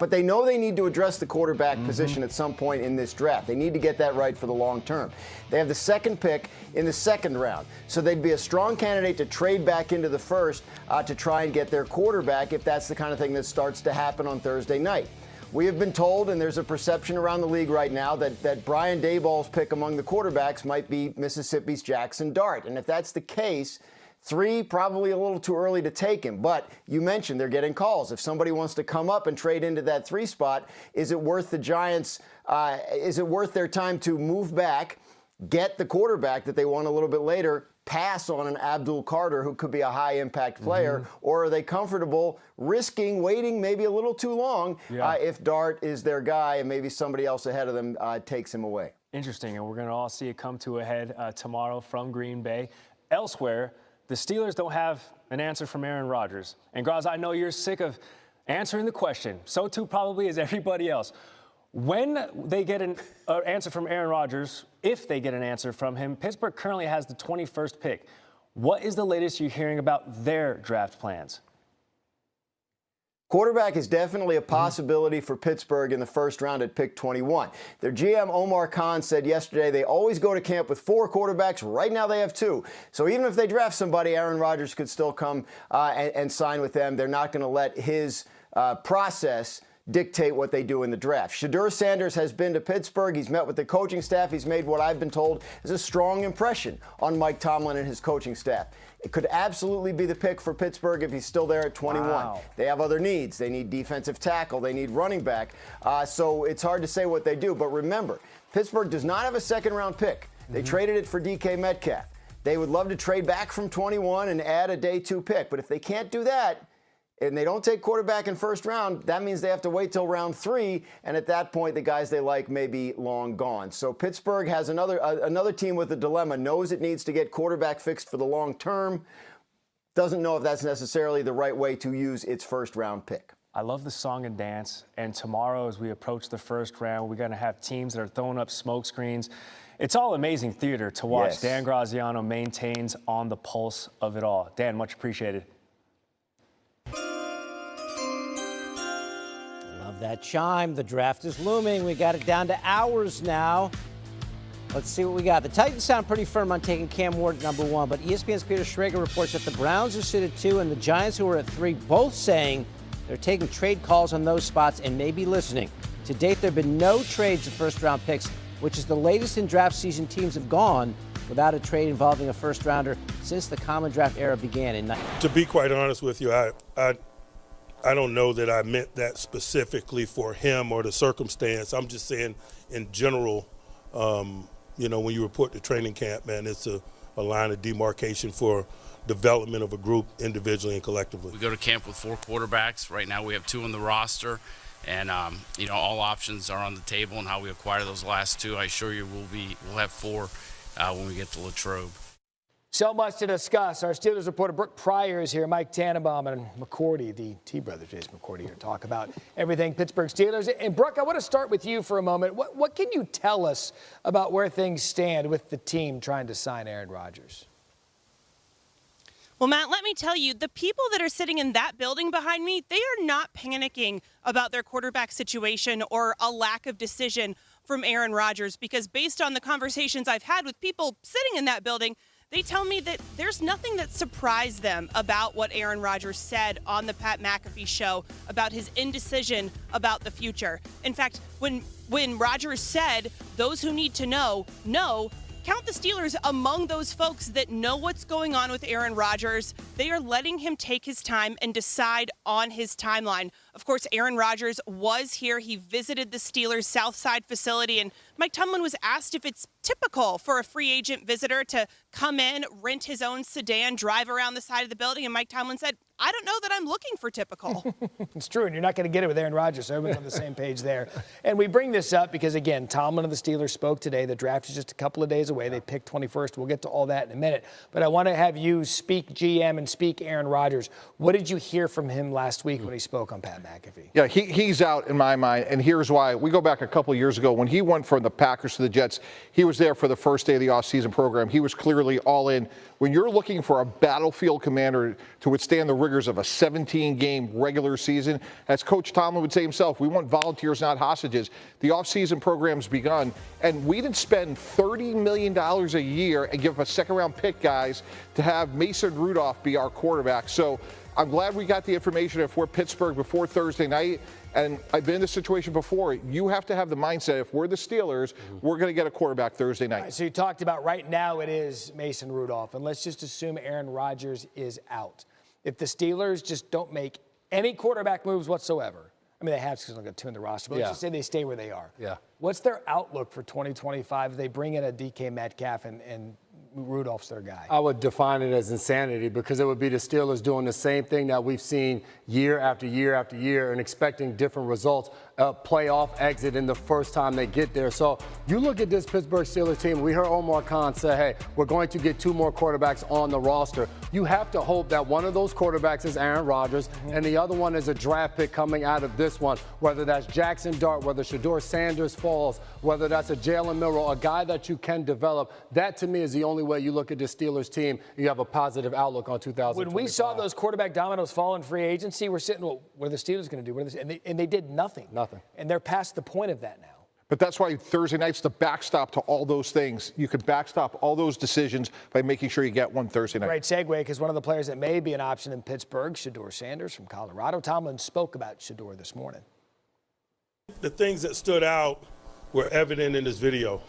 but they know they need to address the quarterback position at some point in this draft. They need to get that right for the long term. They have the second pick in the second round, so they'd be a strong candidate to trade back into the first to try and get their quarterback if that's the kind of thing that starts to happen on Thursday night. We have been told, and there's a perception around the league right now, that Brian Daboll's pick among the quarterbacks might be Mississippi's Jackson Dart. And if that's the case, 3, probably a little too early to take him. But you mentioned they're getting calls. If somebody wants to come up and trade into that 3 spot, is it worth the Giants, is it worth their time to move back, get the quarterback that they want a little bit later, pass on an Abdul Carter who could be a high-impact player, or are they comfortable risking waiting maybe a little too long if Dart is their guy and maybe somebody else ahead of them takes him away? Interesting, and we're going to all see it come to a head tomorrow from Green Bay. Elsewhere, the Steelers don't have an answer from Aaron Rodgers. And, Graz, I know you're sick of answering the question. So, too, probably is everybody else. When they get an answer from Aaron Rodgers, if they get an answer from him, Pittsburgh currently has the 21st pick. What is the latest you're hearing about their draft plans? Quarterback is definitely a possibility for Pittsburgh in the first round at pick 21. Their GM, Omar Khan, said yesterday they always go to camp with 4 quarterbacks. Right now they have 2. So even if they draft somebody, Aaron Rodgers could still come and sign with them. They're not going to let his process dictate what they do in the draft. Shedeur Sanders has been to Pittsburgh. He's met with the coaching staff. He's made what I've been told is a strong impression on Mike Tomlin and his coaching staff. It could absolutely be the pick for Pittsburgh if he's still there at 21. Wow. They have other needs. They need defensive tackle. They need running back. So it's hard to say what they do. But remember, Pittsburgh does not have a second-round pick. They traded it for DK Metcalf. They would love to trade back from 21 and add a day 2 pick. But if they can't do that, and they don't take quarterback in first round, that means they have to wait till round 3, and at that point, the guys they like may be long gone. So Pittsburgh has another team with a dilemma, knows it needs to get quarterback fixed for the long term, doesn't know if that's necessarily the right way to use its first-round pick. I love the song and dance, and tomorrow as we approach the first round, we're going to have teams that are throwing up smoke screens. It's all amazing theater to watch. Yes. Dan Graziano maintains on the pulse of it all. Dan, much appreciated. That chime, the draft is looming. We got it down to hours now. Let's see what we got. The Titans sound pretty firm on taking Cam Ward at number 1, but ESPN's Peter Schrager reports that the Browns are sit at 2 and the Giants, who are at 3, both saying they're taking trade calls on those spots and may be listening. To date, there have been no trades of first-round picks, which is the latest in draft season teams have gone without a trade involving a first-rounder since the common draft era began in. To be quite honest with you, I don't know that I meant that specifically for him or the circumstance. I'm just saying in general, you know, when you report to training camp, man, it's a line of demarcation for development of a group individually and collectively. We go to camp with 4 quarterbacks. Right now we have 2 on the roster. And, you know, all options are on the table and how we acquire those last 2. I assure you we'll have 4 when we get to Latrobe. So much to discuss. Our Steelers reporter Brooke Pryor is here. Mike Tannenbaum and McCourty, the T brothers, Jason McCourty, here to talk about everything Pittsburgh Steelers. And Brooke, I want to start with you for a moment. What can you tell us about where things stand with the team trying to sign Aaron Rodgers? Well, Matt, let me tell you, the people that are sitting in that building behind me, they are not panicking about their quarterback situation or a lack of decision from Aaron Rodgers, because based on the conversations I've had with people sitting in that building, they tell me that there's nothing that surprised them about what Aaron Rodgers said on the Pat McAfee show about his indecision about the future. In fact, when Rodgers said, those who need to know, count the Steelers among those folks that know what's going on with Aaron Rodgers. They are letting him take his time and decide on his timeline. Of course, Aaron Rodgers was here. He visited the Steelers' South Side facility, and Mike Tomlin was asked if it's typical for a free agent visitor to come in, rent his own sedan, drive around the side of the building, and Mike Tomlin said, I don't know that I'm looking for typical. It's true, and you're not going to get it with Aaron Rodgers, so everyone's on the same page there. And we bring this up because, again, Tomlin of the Steelers spoke today. The draft is just a couple of days away. They picked 21st. We'll get to all that in a minute. But I want to have you speak GM and speak Aaron Rodgers. What did you hear from him last week when he spoke on Pat McAfee? Yeah, he's out in my mind, and here's why. We go back a couple of years ago when he went from from the Packers to the Jets. He was there for the first day of the offseason program. He was clearly all in. When you're looking for a battlefield commander to withstand the rigors of a 17-game regular season, as Coach Tomlin would say himself, we want volunteers, not hostages. The offseason program's begun, and we didn't spend $30 million a year and give up a second-round pick, guys, to have Mason Rudolph be our quarterback. So I'm glad we got the information if we're Pittsburgh before Thursday night. And I've been in this situation before. You have to have the mindset, if we're the Steelers, we're going to get a quarterback Thursday night. Right, so you talked about right now it is Mason Rudolph, and let's just assume Aaron Rodgers is out. If the Steelers just don't make any quarterback moves whatsoever, I mean, they have because they've got two in the roster, but let's just say they stay where they are. Yeah. What's their outlook for 2025 if they bring in a DK Metcalf and Rudolph's their guy? I would define it as insanity because it would be the Steelers doing the same thing that we've seen year after year after year and expecting different results. Playoff exit in the first time they get there. So you look at this Pittsburgh Steelers team, we heard Omar Khan say, hey, we're going to get 2 more quarterbacks on the roster. You have to hope that one of those quarterbacks is Aaron Rodgers and the other one is a draft pick coming out of this one, whether that's Jackson Dart, whether Shedeur Sanders falls, whether that's a Jalen Milroe, a guy that you can develop. That, to me, is the only way you look at this Steelers team, you have a positive outlook on 2025. When we saw those quarterback dominoes fall in free agency, we're sitting, well, what are the Steelers going to do? And they did nothing. Nothing. And they're past the point of that now. But that's why Thursday night's the backstop to all those things. You could backstop all those decisions by making sure you get one Thursday night. Great segue, because one of the players that may be an option in Pittsburgh, Shedeur Sanders from Colorado. Tomlin spoke about Shedeur this morning. The things that stood out were evident in this video.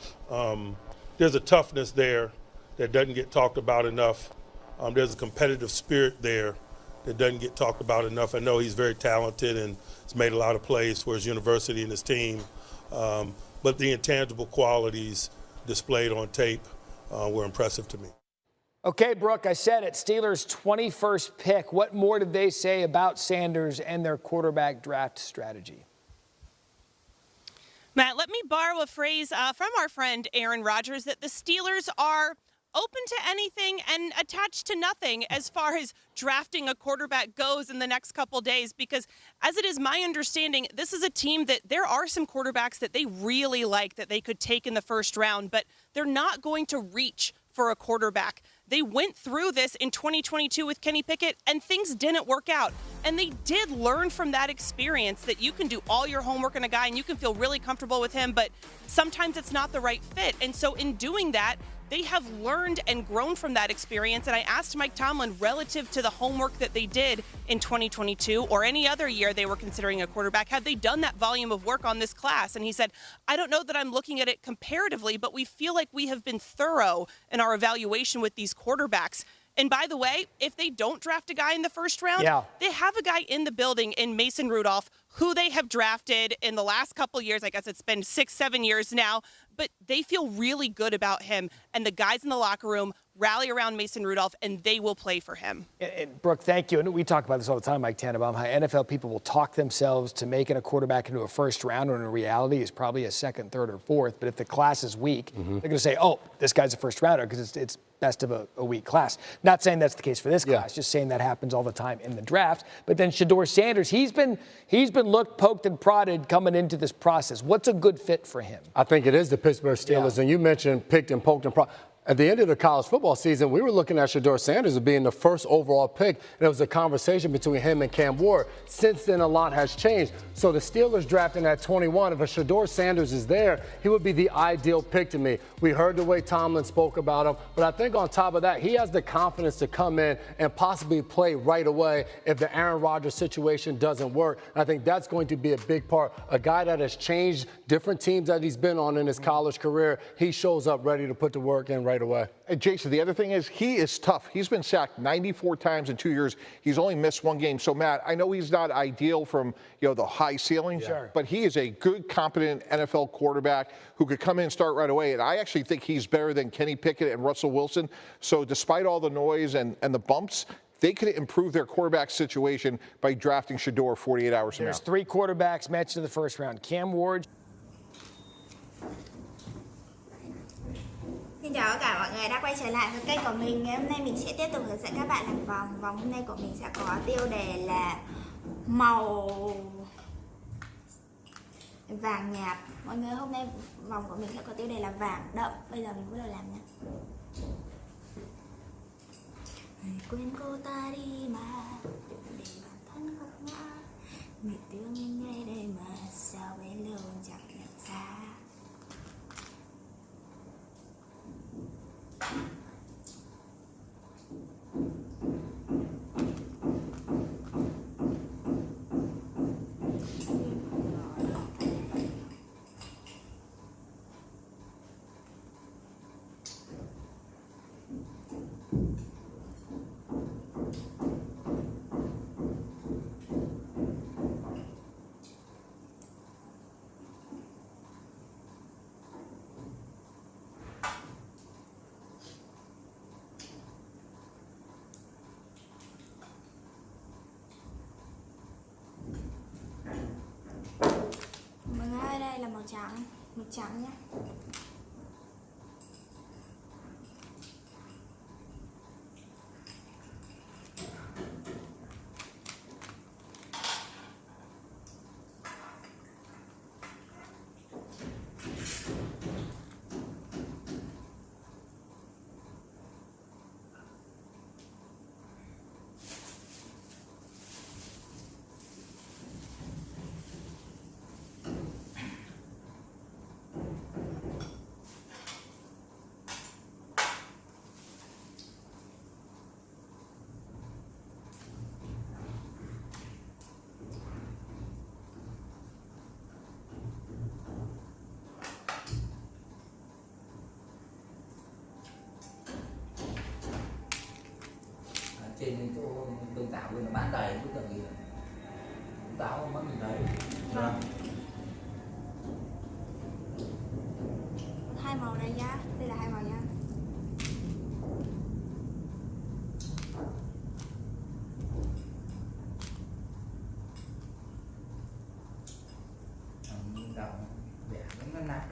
There's a toughness there that doesn't get talked about enough. There's a competitive spirit there that doesn't get talked about enough. I know he's very talented and has made a lot of plays for his university and his team, but the intangible qualities displayed on tape were impressive to me. Okay, Brooke, I said it, Steelers' 21st pick. What more did they say about Sanders and their quarterback draft strategy? Matt, let me borrow a phrase from our friend Aaron Rodgers that the Steelers are open to anything and attached to nothing as far as drafting a quarterback goes in the next couple days, because as it is my understanding, this is a team that there are some quarterbacks that they really like that they could take in the first round, but they're not going to reach for a quarterback. They went through this in 2022 with Kenny Pickett and things didn't work out. And they did learn from that experience that you can do all your homework on a guy and you can feel really comfortable with him, but sometimes it's not the right fit. And so in doing that, they have learned and grown from that experience. And I asked Mike Tomlin relative to the homework that they did in 2022 or any other year they were considering a quarterback, had they done that volume of work on this class? And he said, I don't know that I'm looking at it comparatively, but we feel like we have been thorough in our evaluation with these quarterbacks. And by the way, if they don't draft a guy in the first round, they have a guy in the building in Mason Rudolph, who they have drafted in the last couple years. I guess it's been 6-7 years now, but they feel really good about him. And the guys in the locker room rally around Mason Rudolph, and they will play for him. And Brooke, thank you. And we talk about this all the time, Mike Tannenbaum, how NFL people will talk themselves to making a quarterback into a first round, when in reality is probably a second, third, or fourth. But if the class is weak, they're going to say, oh, this guy's a first rounder because it's best of a weak class. Not saying that's the case for this class, just saying that happens all the time in the draft. But then Shedeur Sanders, he's been looked, poked, and prodded coming into this process. What's a good fit for him? I think it is the Pittsburgh Steelers, and you mentioned picked and poked and prodded. At the end of the college football season, we were looking at Shedeur Sanders as being the first overall pick, and it was a conversation between him and Cam Ward. Since then, a lot has changed. So the Steelers drafting at 21, if a Shedeur Sanders is there, he would be the ideal pick to me. We heard the way Tomlin spoke about him, but I think on top of that, he has the confidence to come in and possibly play right away if the Aaron Rodgers situation doesn't work. And I think that's going to be a big part. A guy that has changed different teams that he's been on in his college career, he shows up ready to put the work in right away. And Jason, the other thing is he is tough. He's been sacked 94 times in 2 years. He's only missed one game. So, Matt, I know he's not ideal from, the high ceiling, but he is a good, competent NFL quarterback who could come in and start right away. And I actually think he's better than Kenny Pickett and Russell Wilson. So despite all the noise and the bumps, they could improve their quarterback situation by drafting Shedeur 48 hours from now. There's 3 quarterbacks mentioned in the first round. Cam Ward. Xin chào tất cả mọi người đã quay trở lại với kênh của mình. Ngày hôm nay mình sẽ tiếp tục hướng dẫn các bạn làm vòng. Vòng hôm nay của mình sẽ có tiêu đề là Vàng nhạt. Mọi người hôm nay vòng của mình sẽ có tiêu đề là vàng đậm. Bây giờ mình bắt đầu làm nhé. Hãy quên cô ta đi mà, đừng để bản thân gục ngã. Người thương em ngay đây mà sao bấy lâu chẳng nhận ra. Mọi người ơi, đây là màu trắng nhé. Trên chỗ tương tạo nó bán đầy bức tường gì táo mất mình thấy Hai màu này nhá, đây là hai màu nhá. đồng vẽ nó nặng.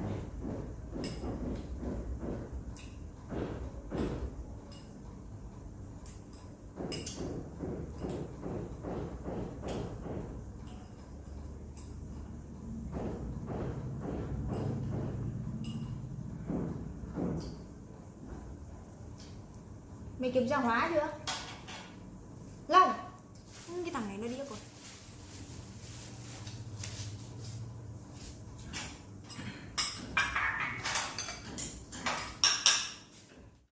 Mày kiểm tra hóa chưa?